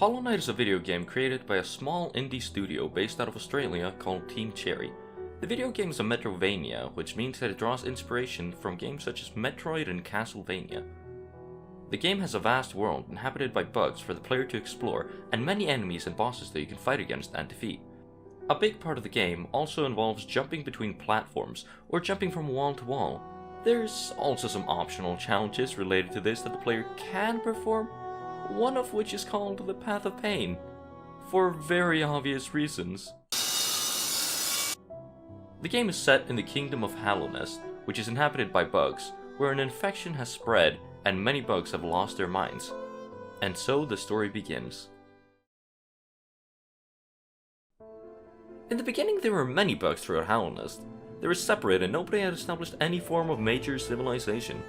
Hollow Knight is a video game created by a small indie studio based out of Australia called Team Cherry. The video game is a Metrovania, which means that it draws inspiration from games such as Metroid and Castlevania. The game has a vast world inhabited by bugs for the player to explore, and many enemies and bosses that you can fight against and defeat. A big part of the game also involves jumping between platforms, or jumping from wall to wall. There's also some optional challenges related to this that the player can perform, one of which is called the Path of Pain, for very obvious reasons. The game is set in the kingdom of Hallownest, which is inhabited by bugs, where an infection has spread and many bugs have lost their minds. And so the story begins. In the beginning there were many bugs throughout Hallownest. They were separate and nobody had established any form of major civilization.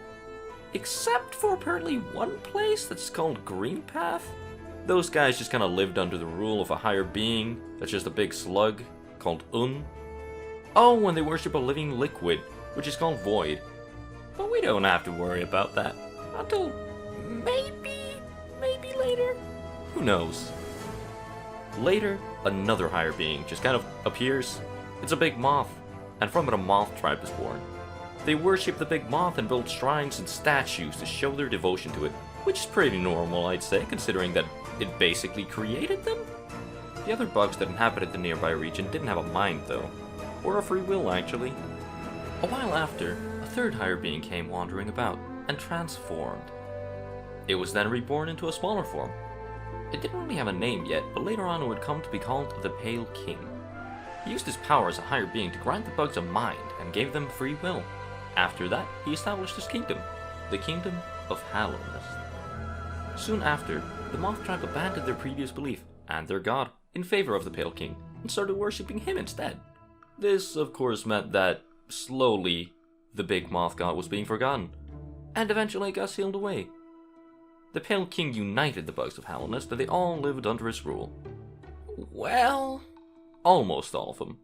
Except for apparently one place that's called Green Path. Those guys just kinda lived under the rule of a higher being that's just a big slug called Oh, and they worship a living liquid, which is called Void. But we don't have to worry about that until maybe later? Who knows? Later, another higher being just kind of appears. It's a big moth, and from it a moth tribe is born. They worship the big moth and build shrines and statues to show their devotion to it, which is pretty normal, I'd say, considering that it basically created them. The other bugs that inhabited the nearby region didn't have a mind, though. Or a free will, actually. A while after, a third higher being came wandering about, and transformed. It was then reborn into a smaller form. It didn't really have a name yet, but later on it would come to be called the Pale King. He used his power as a higher being to grant the bugs a mind, and gave them free will. After that, he established his kingdom, the Kingdom of Hallownest. Soon after, the Moth tribe abandoned their previous belief, and their god, in favor of the Pale King, and started worshipping him instead. This, of course, meant that, slowly, the big moth god was being forgotten, and eventually got sealed away. The Pale King united the bugs of Hallownest, and they all lived under his rule. Well, almost all of them.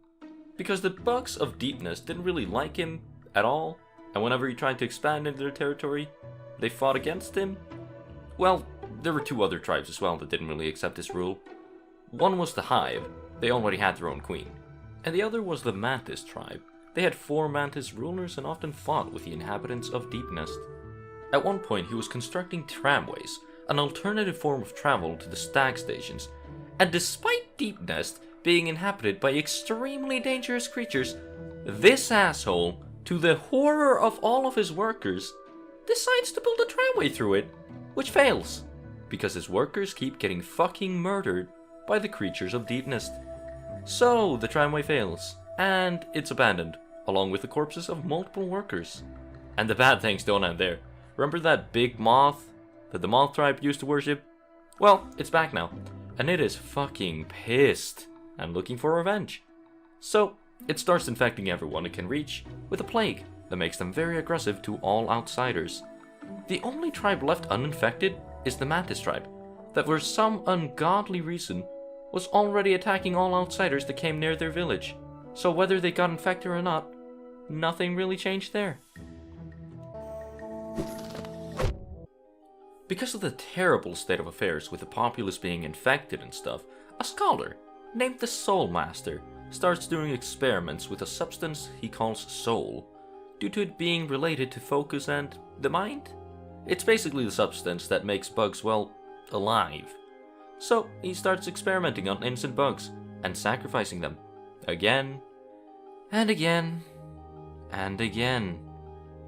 Because the bugs of Deepness didn't really like him at all, and whenever he tried to expand into their territory, they fought against him. Well, there were two other tribes as well that didn't really accept his rule. One was the Hive, they already had their own queen. And the other was the Mantis tribe. They had 4 Mantis rulers and often fought with the inhabitants of Deepnest. At one point he was constructing tramways, an alternative form of travel to the stag stations, and despite Deepnest being inhabited by extremely dangerous creatures, this asshole, to the horror of all of his workers, decides to build a tramway through it, which fails, because his workers keep getting fucking murdered by the creatures of Deepnest. So the tramway fails, and it's abandoned, along with the corpses of multiple workers. And the bad things don't end there. Remember that big moth that the Moth tribe used to worship? Well, it's back now, and it is fucking pissed and looking for revenge. So it starts infecting everyone it can reach with a plague that makes them very aggressive to all outsiders. The only tribe left uninfected is the Mantis tribe, that for some ungodly reason was already attacking all outsiders that came near their village. So whether they got infected or not, nothing really changed there. Because of the terrible state of affairs with the populace being infected and stuff, a scholar named the Soul Master starts doing experiments with a substance he calls soul, due to it being related to focus and the mind. It's basically the substance that makes bugs, well, alive. So he starts experimenting on innocent bugs and sacrificing them again and again and again.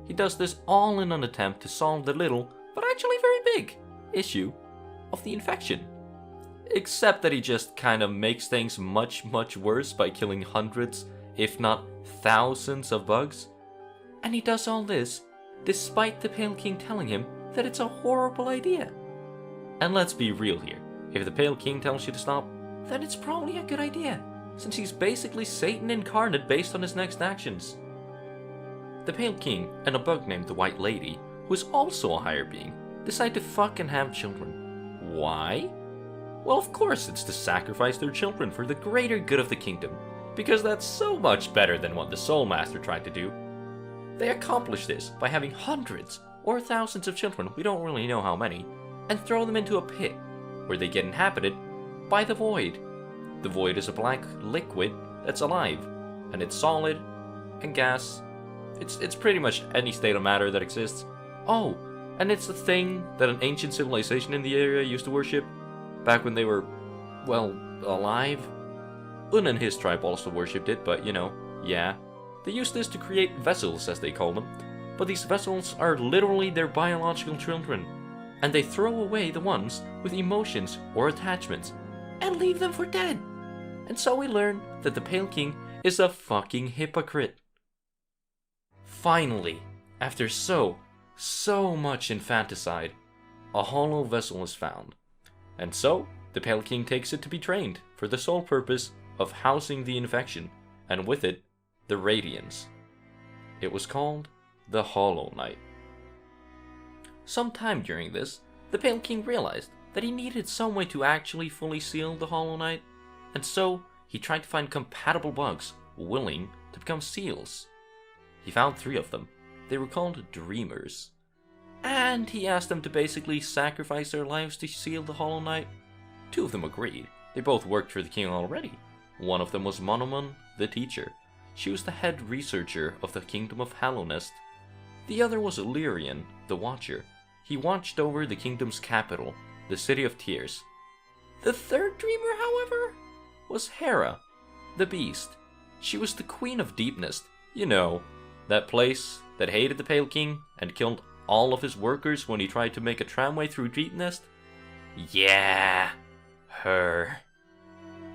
He does this all in an attempt to solve the little, but actually very big, issue of the infection. Except that he just kind of makes things much worse by killing hundreds, if not thousands of bugs. And he does all this despite the Pale King telling him that it's a horrible idea. And let's be real here, if the Pale King tells you to stop, then it's probably a good idea, since he's basically Satan incarnate based on his next actions. The Pale King and a bug named the White Lady, who is also a higher being, decide to fuck and have children. Why? Well, of course it's to sacrifice their children for the greater good of the kingdom, because that's so much better than what the Soul Master tried to do. They accomplish this by having hundreds or thousands of children, we don't really know how many, and throw them into a pit, where they get inhabited by the void. The void is a black liquid that's alive, and it's solid and gas. It's pretty much any state of matter that exists. Oh, and it's the thing that an ancient civilization in the area used to worship back when they were, well, alive. Un and his tribe also worshipped it, but you know, yeah. They used this to create vessels, as they call them, but these vessels are literally their biological children, and they throw away the ones with emotions or attachments and leave them for dead. And so we learn that the Pale King is a fucking hypocrite. Finally, after so much infanticide, a hollow vessel is found. And so, the Pale King takes it to be trained for the sole purpose of housing the infection, and with it, the radiance. It was called the Hollow Knight. Sometime during this, the Pale King realized that he needed some way to actually fully seal the Hollow Knight, and so he tried to find compatible bugs willing to become seals. He found 3 of them. They were called Dreamers. And he asked them to basically sacrifice their lives to seal the Hollow Knight. 2 of them agreed. They both worked for the king already. One of them was Monomon, the teacher. She was the head researcher of the Kingdom of Hallownest. The other was Illyrian, the Watcher. He watched over the kingdom's capital, the City of Tears. The 3rd dreamer, however, was Hera, the Beast. She was the Queen of Deepness. You know, that place that hated the Pale King and killed all of his workers when he tried to make a tramway through Deepness? Yeah, her.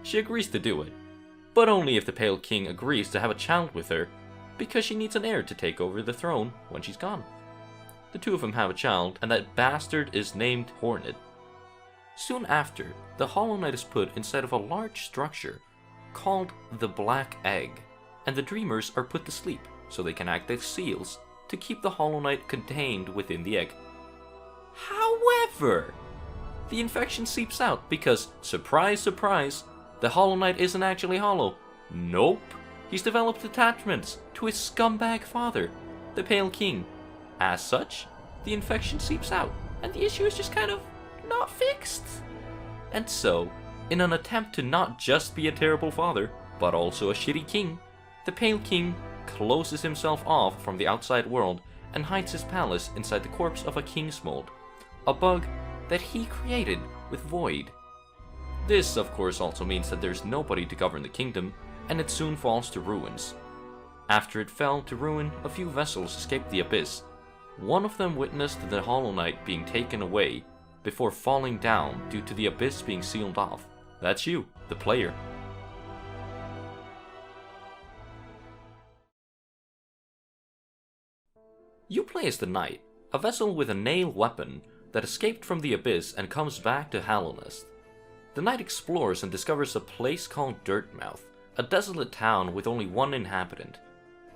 She agrees to do it, but only if the Pale King agrees to have a child with her, because she needs an heir to take over the throne when she's gone. The 2 of them have a child, and that bastard is named Hornet. Soon after, the Hollow Knight is put inside of a large structure called the Black Egg, and the Dreamers are put to sleep so they can act as seals to keep the Hollow Knight contained within the egg. However, the infection seeps out because, surprise, surprise, the Hollow Knight isn't actually hollow. Nope, he's developed attachments to his scumbag father, the Pale King. As such, the infection seeps out, and the issue is just kind of not fixed. And so, in an attempt to not just be a terrible father, but also a shitty king, the Pale King closes himself off from the outside world and hides his palace inside the corpse of a king's mold, a bug that he created with Void. This, of course, also means that there's nobody to govern the kingdom, and it soon falls to ruins. After it fell to ruin, a few vessels escaped the abyss. One of them witnessed the Hollow Knight being taken away before falling down due to the abyss being sealed off. That's you, the player. You play as the Knight, a vessel with a nail weapon that escaped from the abyss and comes back to Hallownest. The Knight explores and discovers a place called Dirtmouth, a desolate town with only one inhabitant,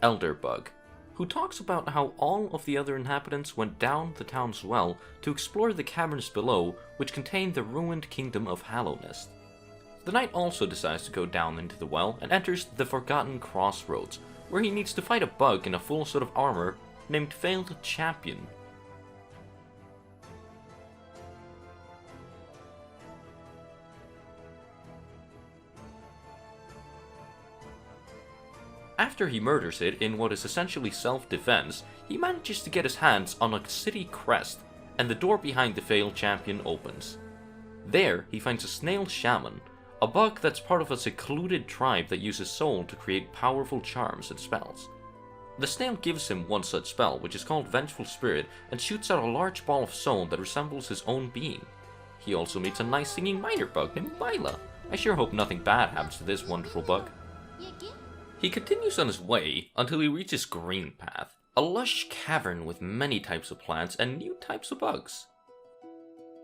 Elderbug, who talks about how all of the other inhabitants went down the town's well to explore the caverns below, which contained the ruined kingdom of Hallownest. The Knight also decides to go down into the well and enters the Forgotten Crossroads, where he needs to fight a bug in a full suit of armor named Failed Champion. After he murders it in what is essentially self-defense, he manages to get his hands on a city crest, and the door behind the Failed Champion opens. There, he finds a snail shaman, a bug that's part of a secluded tribe that uses soul to create powerful charms and spells. The snail gives him one such spell, which is called Vengeful Spirit, and shoots out a large ball of soul that resembles his own being. He also meets a nice singing miner bug named Mila. I sure hope nothing bad happens to this wonderful bug. He continues on his way until he reaches Green Path, a lush cavern with many types of plants and new types of bugs.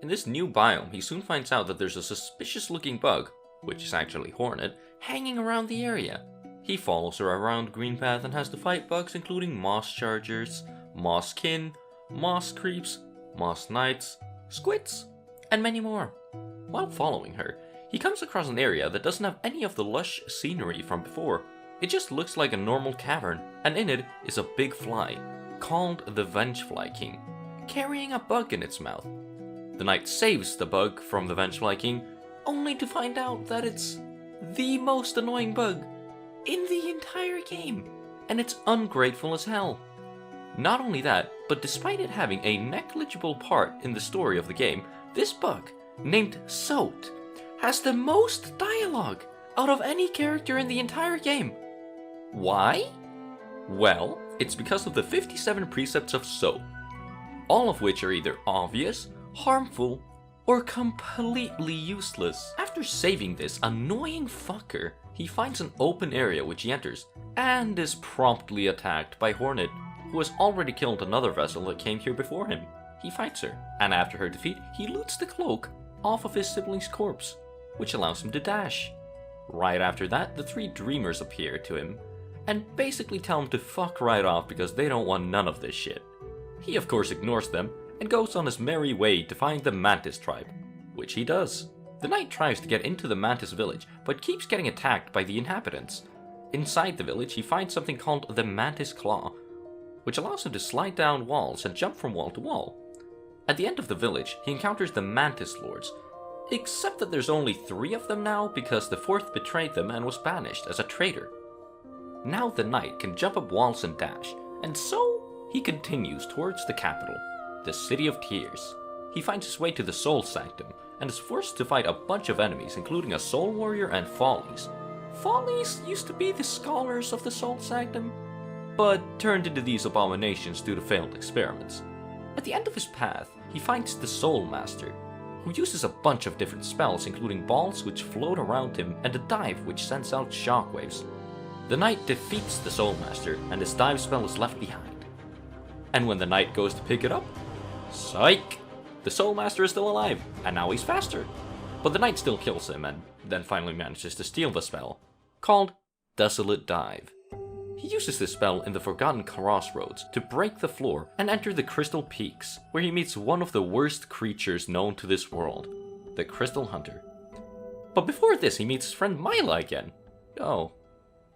In this new biome, he soon finds out that there's a suspicious looking bug, which is actually Hornet, hanging around the area. He follows her around Green Path and has to fight bugs including moss chargers, moss kin, moss creeps, moss knights, squits, and many more. While following her, he comes across an area that doesn't have any of the lush scenery from before. It just looks like a normal cavern, and in it is a big fly, called the Vengefly King, carrying a bug in its mouth. The knight saves the bug from the vengeful King, only to find out that it's the most annoying bug in the entire game, and it's ungrateful as hell. Not only that, but despite it having a negligible part in the story of the game, this bug, named Sot, has the most dialogue out of any character in the entire game. Why? Well, it's because of the 57 precepts of Sot, all of which are either obvious, harmful, or completely useless. After saving this annoying fucker, he finds an open area which he enters, and is promptly attacked by Hornet, who has already killed another vessel that came here before him. He fights her, and after her defeat, he loots the cloak off of his sibling's corpse, which allows him to dash. Right after that, the three dreamers appear to him, and basically tell him to fuck right off because they don't want none of this shit. He of course ignores them, and goes on his merry way to find the Mantis tribe, which he does. The knight tries to get into the Mantis village, but keeps getting attacked by the inhabitants. Inside the village, he finds something called the Mantis Claw, which allows him to slide down walls and jump from wall to wall. At the end of the village, he encounters the Mantis Lords, except that there's only 3 of them now because the 4th betrayed them and was banished as a traitor. Now the knight can jump up walls and dash, and so he continues towards the capital, the City of Tears. He finds his way to the Soul Sanctum, and is forced to fight a bunch of enemies, including a Soul Warrior and Follies. Follies used to be the scholars of the Soul Sanctum, but turned into these abominations due to failed experiments. At the end of his path, he finds the Soul Master, who uses a bunch of different spells, including balls which float around him and a dive which sends out shockwaves. The knight defeats the Soul Master, and his dive spell is left behind. And when the knight goes to pick it up, psych! The Soul Master is still alive, and now he's faster. But the knight still kills him, and then finally manages to steal the spell, called Desolate Dive. He uses this spell in the Forgotten Crossroads to break the floor and enter the Crystal Peaks, where he meets one of the worst creatures known to this world, the Crystal Hunter. But before this, he meets his friend Mila again. Oh,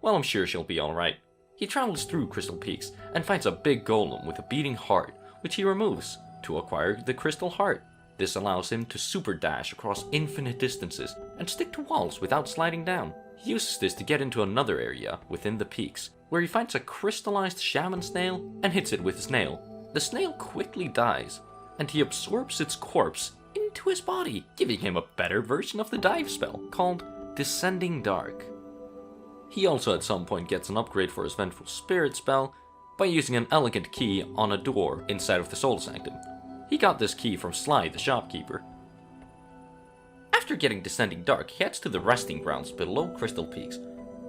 well, I'm sure she'll be alright. He travels through Crystal Peaks and finds a big golem with a beating heart, which he removes to acquire the Crystal Heart. This allows him to super dash across infinite distances and stick to walls without sliding down. He uses this to get into another area within the peaks, where he finds a crystallized shaman snail and hits it with his nail. The snail quickly dies, and he absorbs its corpse into his body, giving him a better version of the dive spell, called Descending Dark. He also at some point gets an upgrade for his Vengeful Spirit spell by using an elegant key on a door inside of the Soul Sanctum. He got this key from Sly the shopkeeper. After getting Descending Dark, he heads to the resting grounds below Crystal Peaks.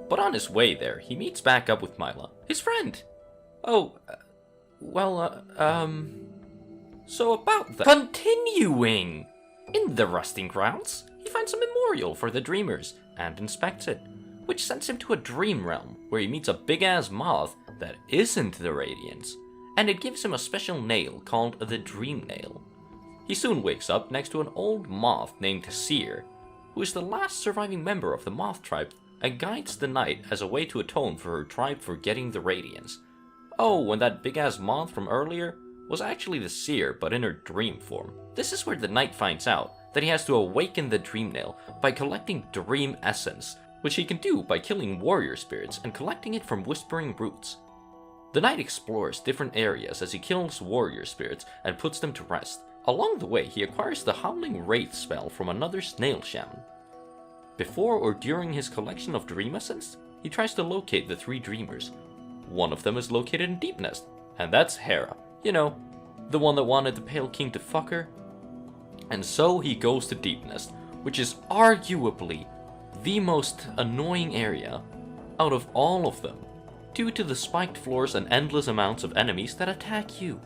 But on his way there, he meets back up with Mila, his friend. So about that. Continuing! In the resting grounds, he finds a memorial for the Dreamers and inspects it, which sends him to a dream realm where he meets a big-ass moth that isn't the Radiance, and it gives him a special nail called the Dream Nail. He soon wakes up next to an old moth named Seer, who is the last surviving member of the moth tribe and guides the knight as a way to atone for her tribe for getting the Radiance. Oh, and that big-ass moth from earlier was actually the Seer, but in her dream form. This is where the knight finds out that he has to awaken the Dream Nail by collecting Dream Essence, which he can do by killing warrior spirits and collecting it from Whispering Roots. The knight explores different areas as he kills warrior spirits and puts them to rest. Along the way, he acquires the Howling Wraith spell from another snail shaman. Before or during his collection of Dream Essence, he tries to locate the 3 dreamers. One of them is located in Deep Nest, and that's Hera. You know, the one that wanted the Pale King to fuck her. And so he goes to Deep Nest, which is arguably the most annoying area out of all of them, due to the spiked floors and endless amounts of enemies that attack you.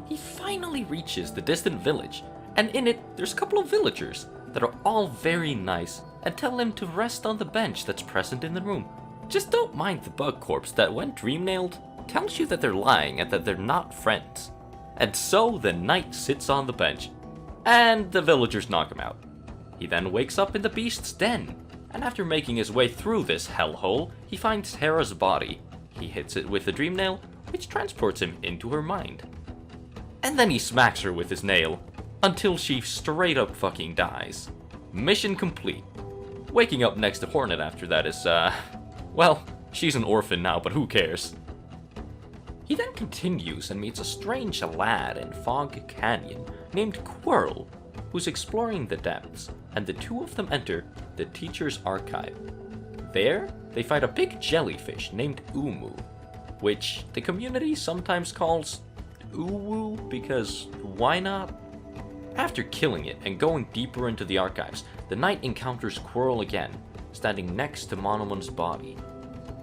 He finally reaches the distant village, and in it there's a couple of villagers that are all very nice and tell him to rest on the bench that's present in the room. Just don't mind the bug corpse that, when dream-nailed, tells you that they're lying and that they're not friends. And so the knight sits on the bench, and the villagers knock him out. He then wakes up in the beast's den, and after making his way through this hellhole, he finds Hera's body. He hits it with the dream nail, which transports him into her mind. And then he smacks her with his nail, until she straight up fucking dies. Mission complete. Waking up next to Hornet after that is, well, she's an orphan now, but who cares? He then continues and meets a strange lad in Fog Canyon named Quirrell, who's exploring the depths, and the two of them enter the teacher's archive. There, they find a big jellyfish named Umu, which the community sometimes calls Uwu because why not? After killing it and going deeper into the archives, the knight encounters Quirrell again, standing next to Monomon's body.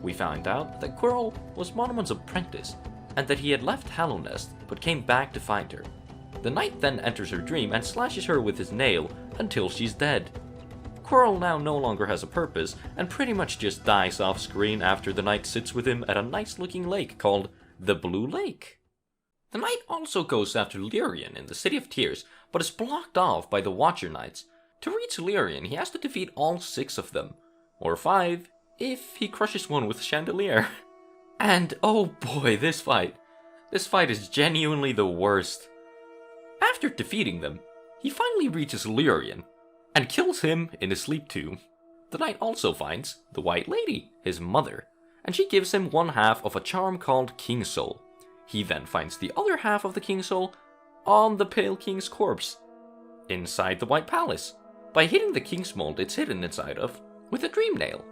We find out that Quirrell was Monomon's apprentice, and that he had left Hallownest but came back to find her. The knight then enters her dream and slashes her with his nail until she's dead. Quirrell now no longer has a purpose and pretty much just dies off screen after the knight sits with him at a nice looking lake called the Blue Lake. The knight also goes after Lyrian in the City of Tears, but is blocked off by the Watcher Knights. To reach Lyrian, he has to defeat all 6 of them, or 5 if he crushes one with Chandelier. And oh boy, this fight is genuinely the worst. After defeating them, he finally reaches Lyrian and kills him in his sleep tomb. The knight also finds the White Lady, his mother, and she gives him one half of a charm called King Soul. He then finds the other half of the King Soul on the Pale King's corpse, inside the White Palace, by hitting the King's mold it's hidden inside of with a dream nail.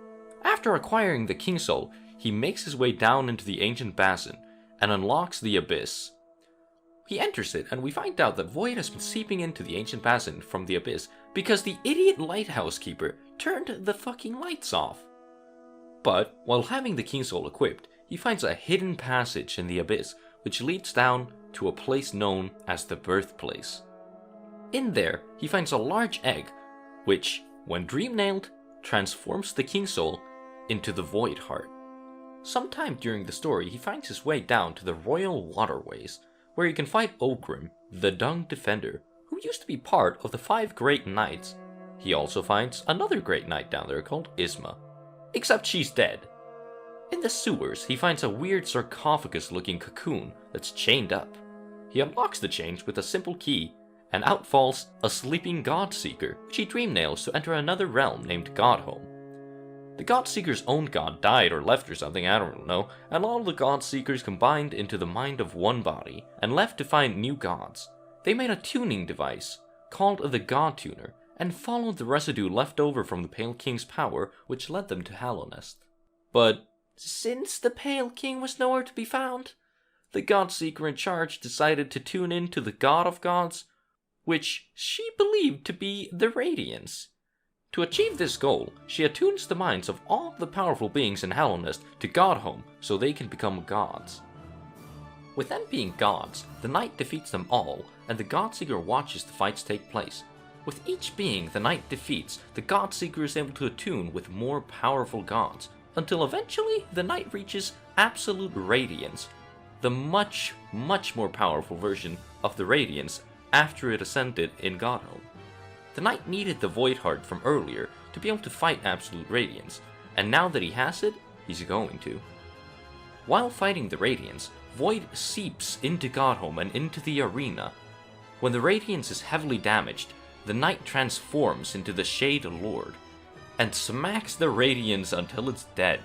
After acquiring the King Soul, he makes his way down into the ancient basin and unlocks the abyss. He enters it, and we find out that Void has been seeping into the ancient basin from the abyss because the idiot lighthouse keeper turned the fucking lights off. But while having the King Soul equipped, he finds a hidden passage in the abyss which leads down to a place known as the Birthplace. In there, he finds a large egg, which, when dream-nailed, transforms the King Soul into the Void Heart. Sometime during the story, he finds his way down to the Royal Waterways, where he can fight Ogrim, the Dung Defender, who used to be part of the 5 Great Knights. He also finds another Great Knight down there called Isma, except she's dead. In the sewers, he finds a weird sarcophagus-looking cocoon that's chained up. He unlocks the chains with a simple key, and out falls a sleeping God-Seeker, which he dream-nails to enter another realm named Godhome. The God-Seeker's own god died or left or something, I don't know, and all the God-Seekers combined into the mind of one body, and left to find new gods. They made a tuning device, called the God Tuner, and followed the residue left over from the Pale King's power, which led them to Hallownest. But since the Pale King was nowhere to be found, the God-Seeker in charge decided to tune in to the God of Gods, which she believed to be the Radiance. To achieve this goal, she attunes the minds of all the powerful beings in Hallownest to Godhome so they can become gods. With them being gods, the knight defeats them all, and the God-Seeker watches the fights take place. With each being the knight defeats, the God-Seeker is able to attune with more powerful gods, until eventually the knight reaches absolute radiance, the much more powerful version of the Radiance after it ascended in Godhome. The knight needed the Void Heart from earlier to be able to fight absolute radiance, and now that he has it, he's going to. While fighting the Radiance, Void seeps into Godhome and into the arena. When the Radiance is heavily damaged, the knight transforms into the Shade Lord, and smacks the Radiance until it's dead.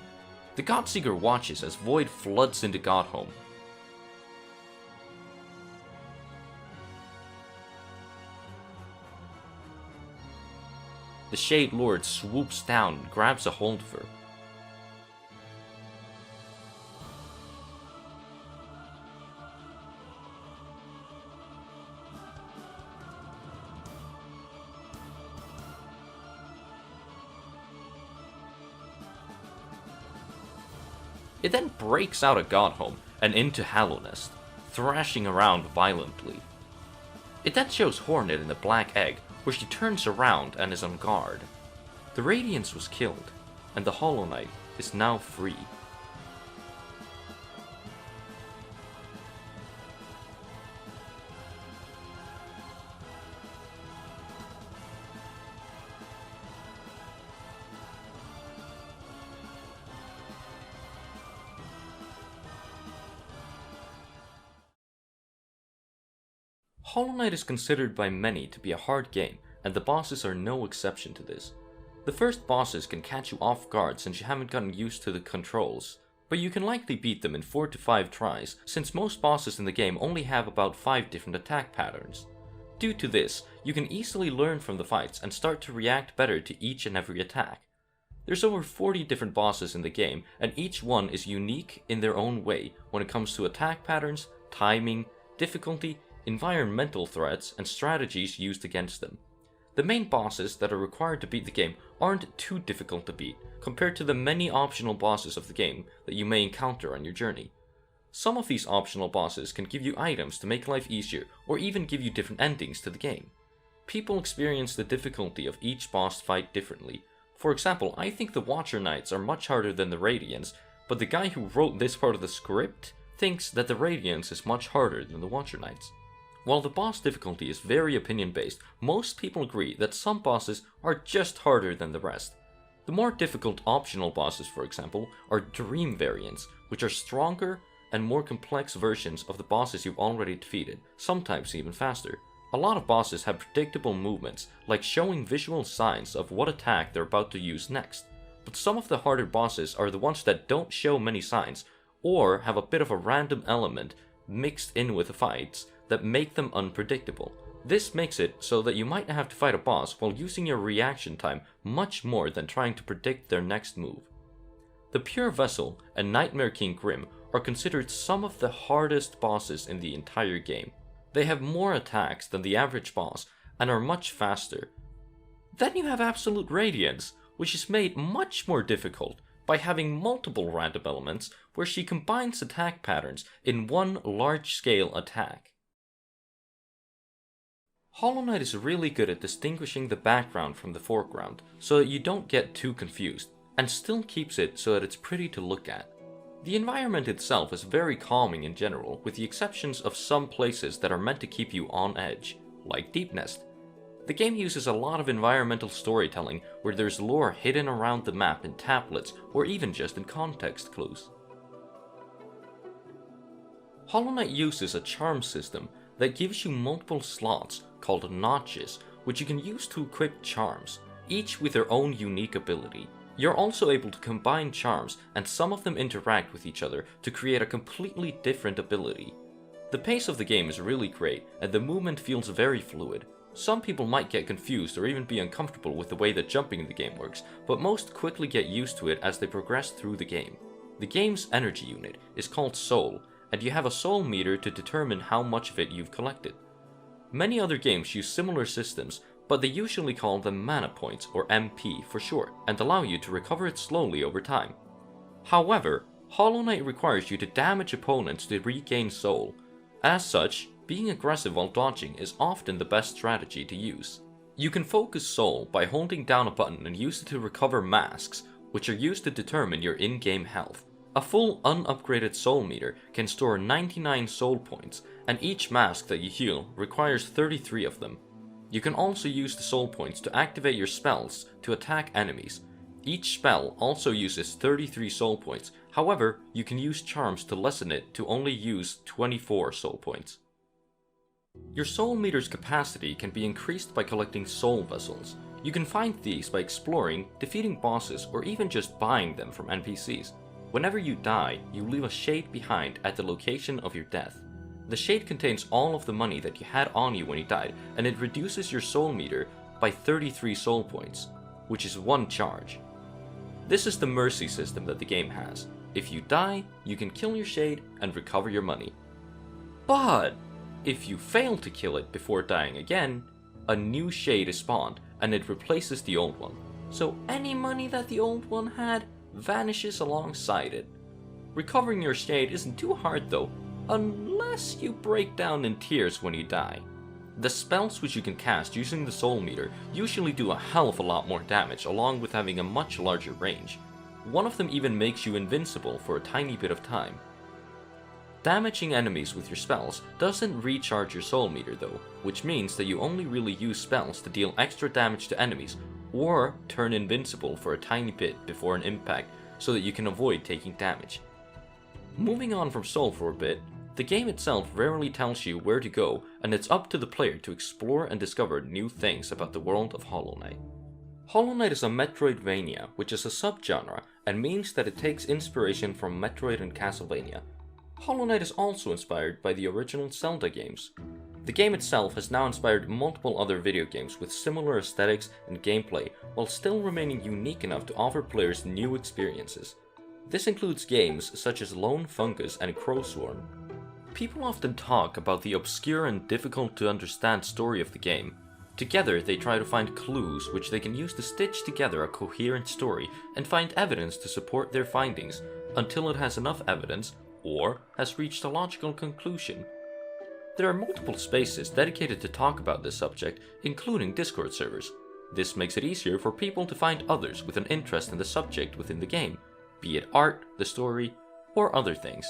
The God-Seeker watches as Void floods into Godhome. The Shade Lord swoops down and grabs a hold of her. It then breaks out of Godhome and into Hallownest, thrashing around violently. It then shows Hornet in the Black Egg, where she turns around and is on guard. The Radiance was killed, and the Hollow Knight is now free. Hollow Knight is considered by many to be a hard game, and the bosses are no exception to this. The first bosses can catch you off guard since you haven't gotten used to the controls, but you can likely beat them in 4 to 5 tries, since most bosses in the game only have about 5 different attack patterns. Due to this, you can easily learn from the fights and start to react better to each and every attack. There's over 40 different bosses in the game, and each one is unique in their own way when it comes to attack patterns, timing, difficulty, environmental threats, and strategies used against them. The main bosses that are required to beat the game aren't too difficult to beat, compared to the many optional bosses of the game that you may encounter on your journey. Some of these optional bosses can give you items to make life easier, or even give you different endings to the game. People experience the difficulty of each boss fight differently. For example, I think the Watcher Knights are much harder than the Radiants, but the guy who wrote this part of the script thinks that the Radiants is much harder than the Watcher Knights. While the boss difficulty is very opinion-based, most people agree that some bosses are just harder than the rest. The more difficult optional bosses, for example, are Dream variants, which are stronger and more complex versions of the bosses you've already defeated, sometimes even faster. A lot of bosses have predictable movements, like showing visual signs of what attack they're about to use next. But some of the harder bosses are the ones that don't show many signs, or have a bit of a random element mixed in with the fights that make them unpredictable. This makes it so that you might have to fight a boss while using your reaction time much more than trying to predict their next move. The Pure Vessel and Nightmare King Grim are considered some of the hardest bosses in the entire game. They have more attacks than the average boss and are much faster. Then you have Absolute Radiance, which is made much more difficult by having multiple random elements where she combines attack patterns in one large-scale attack. Hollow Knight is really good at distinguishing the background from the foreground so that you don't get too confused, and still keeps it so that it's pretty to look at. The environment itself is very calming in general, with the exceptions of some places that are meant to keep you on edge, like Deep Nest. The game uses a lot of environmental storytelling where there's lore hidden around the map in tablets or even just in context clues. Hollow Knight uses a charm system that gives you multiple slots called notches, which you can use to equip charms, each with their own unique ability. You're also able to combine charms, and some of them interact with each other to create a completely different ability. The pace of the game is really great, and the movement feels very fluid. Some people might get confused or even be uncomfortable with the way that jumping in the game works, but most quickly get used to it as they progress through the game. The game's energy unit is called Soul, and you have a soul meter to determine how much of it you've collected. Many other games use similar systems, but they usually call them mana points, or MP for short, and allow you to recover it slowly over time. However, Hollow Knight requires you to damage opponents to regain soul. As such, being aggressive while dodging is often the best strategy to use. You can focus soul by holding down a button and use it to recover masks, which are used to determine your in-game health. A full unupgraded soul meter can store 99 soul points, and each mask that you heal requires 33 of them. You can also use the soul points to activate your spells to attack enemies. Each spell also uses 33 soul points, however, you can use charms to lessen it to only use 24 soul points. Your soul meter's capacity can be increased by collecting soul vessels. You can find these by exploring, defeating bosses, or even just buying them from NPCs. Whenever you die, you leave a shade behind at the location of your death. The shade contains all of the money that you had on you when you died, and it reduces your soul meter by 33 soul points, which is 1 charge. This is the mercy system that the game has. If you die, you can kill your shade and recover your money. But if you fail to kill it before dying again, a new shade is spawned and it replaces the old one. So any money that the old one had vanishes alongside it. Recovering your shade isn't too hard though, unless you break down in tears when you die. The spells which you can cast using the soul meter usually do a hell of a lot more damage, along with having a much larger range. One of them even makes you invincible for a tiny bit of time. Damaging enemies with your spells doesn't recharge your soul meter though, which means that you only really use spells to deal extra damage to enemies, or turn invincible for a tiny bit before an impact so that you can avoid taking damage. Moving on from soul for a bit, The game itself rarely tells you where to go, and it's up to the player to explore and discover new things about the world of Hollow Knight. Hollow Knight is a Metroidvania, which is a subgenre and means that it takes inspiration from Metroid and Castlevania. Hollow Knight is also inspired by the original Zelda games. The game itself has now inspired multiple other video games with similar aesthetics and gameplay, while still remaining unique enough to offer players new experiences. This includes games such as Lone Fungus and Crowswarm. People often talk about the obscure and difficult to understand story of the game. Together they try to find clues which they can use to stitch together a coherent story and find evidence to support their findings until it has enough evidence or has reached a logical conclusion. There are multiple spaces dedicated to talk about this subject, including Discord servers. This makes it easier for people to find others with an interest in the subject within the game, be it art, the story, or other things.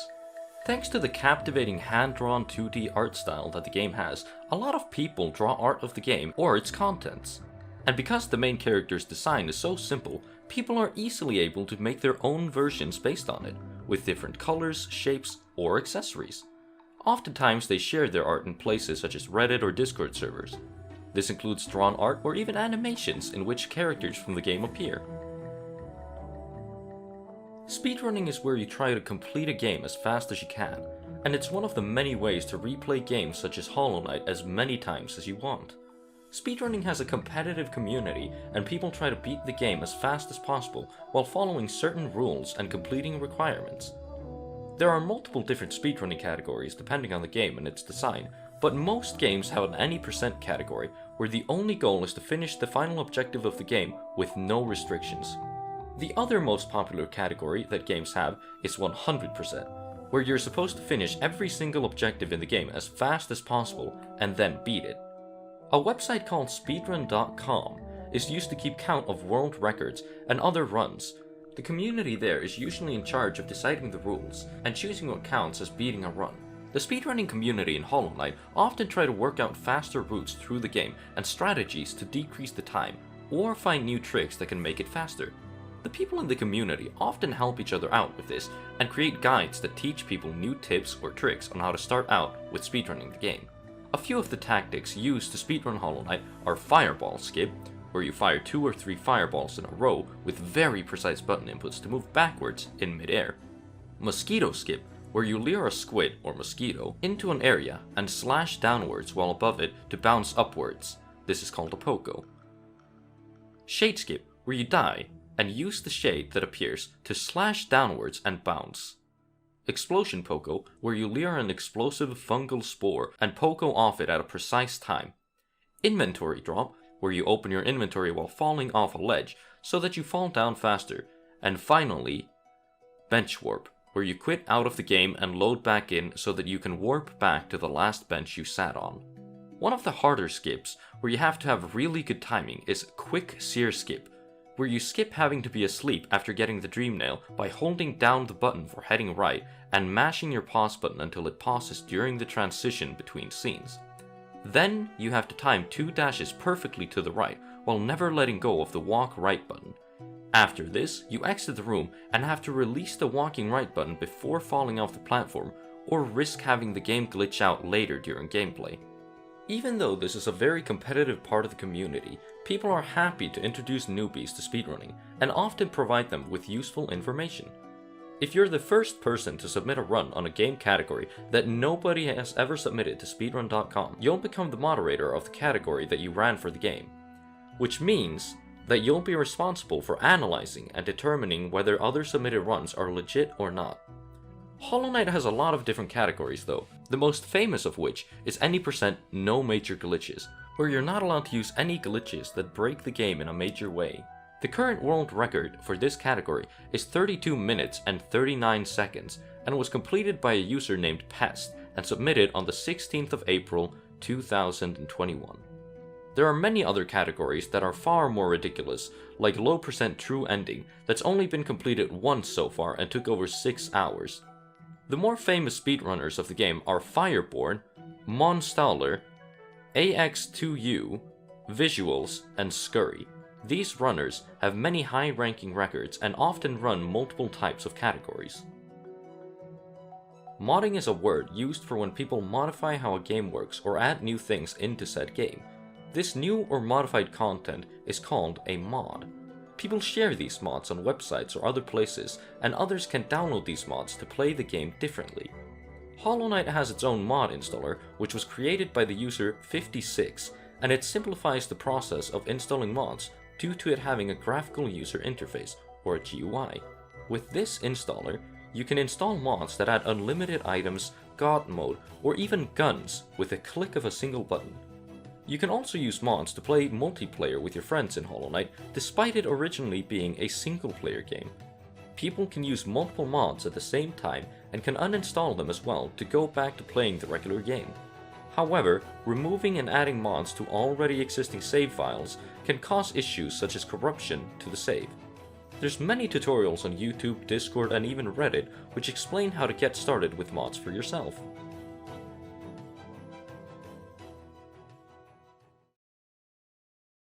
Thanks to the captivating hand-drawn 2D art style that the game has, a lot of people draw art of the game or its contents. And because the main character's design is so simple, people are easily able to make their own versions based on it, with different colors, shapes, or accessories. Oftentimes they share their art in places such as Reddit or Discord servers. This includes drawn art or even animations in which characters from the game appear. Speedrunning is where you try to complete a game as fast as you can, and it's one of the many ways to replay games such as Hollow Knight as many times as you want. Speedrunning has a competitive community, and people try to beat the game as fast as possible while following certain rules and completing requirements. There are multiple different speedrunning categories depending on the game and its design, but most games have an any percent category, where the only goal is to finish the final objective of the game with no restrictions. The other most popular category that games have is 100%, where you're supposed to finish every single objective in the game as fast as possible and then beat it. A website called speedrun.com is used to keep count of world records and other runs. The community there is usually in charge of deciding the rules and choosing what counts as beating a run. The speedrunning community in Hollow Knight often try to work out faster routes through the game and strategies to decrease the time, or find new tricks that can make it faster. The people in the community often help each other out with this and create guides that teach people new tips or tricks on how to start out with speedrunning the game. A few of the tactics used to speedrun Hollow Knight are Fireball Skip, where you fire 2 or 3 fireballs in a row with very precise button inputs to move backwards in midair. Mosquito Skip, where you lure a squid or mosquito into an area and slash downwards while above it to bounce upwards. This is called a pogo. Shade Skip, where you die and use the shade that appears to slash downwards and bounce. Explosion Pogo, where you lure an explosive fungal spore and pogo off it at a precise time. Inventory Drop, where you open your inventory while falling off a ledge so that you fall down faster. And finally, Bench Warp, where you quit out of the game and load back in so that you can warp back to the last bench you sat on. One of the harder skips, where you have to have really good timing, is Quick Sear Skip, where you skip having to be asleep after getting the dream nail by holding down the button for heading right and mashing your pause button until it pauses during the transition between scenes. Then you have to time 2 dashes perfectly to the right while never letting go of the walk right button. After this, you exit the room and have to release the walking right button before falling off the platform, or risk having the game glitch out later during gameplay. Even though this is a very competitive part of the community, people are happy to introduce newbies to speedrunning and often provide them with useful information. If you're the first person to submit a run on a game category that nobody has ever submitted to speedrun.com, you'll become the moderator of the category that you ran for the game, which means that you'll be responsible for analyzing and determining whether other submitted runs are legit or not. Hollow Knight has a lot of different categories though, the most famous of which is any percent no major glitches, where you're not allowed to use any glitches that break the game in a major way. The current world record for this category is 32 minutes and 39 seconds and was completed by a user named Pest and submitted on the 16th of April 2021. There are many other categories that are far more ridiculous, like low percent true ending that's only been completed once so far and took over 6 hours. The more famous speedrunners of the game are Fireborn, Monstaller, AX2U, Visuals, and Scurry. These runners have many high-ranking records and often run multiple types of categories. Modding is a word used for when people modify how a game works or add new things into said game. This new or modified content is called a mod. People share these mods on websites or other places, and others can download these mods to play the game differently. Hollow Knight has its own mod installer, which was created by the user 56, and it simplifies the process of installing mods due to it having a graphical user interface, or a GUI. With this installer, you can install mods that add unlimited items, god mode, or even guns with a click of a single button. You can also use mods to play multiplayer with your friends in Hollow Knight, despite it originally being a single-player game. People can use multiple mods at the same time and can uninstall them as well to go back to playing the regular game. However, removing and adding mods to already existing save files can cause issues such as corruption to the save. There's many tutorials on YouTube, Discord, and even Reddit which explain how to get started with mods for yourself.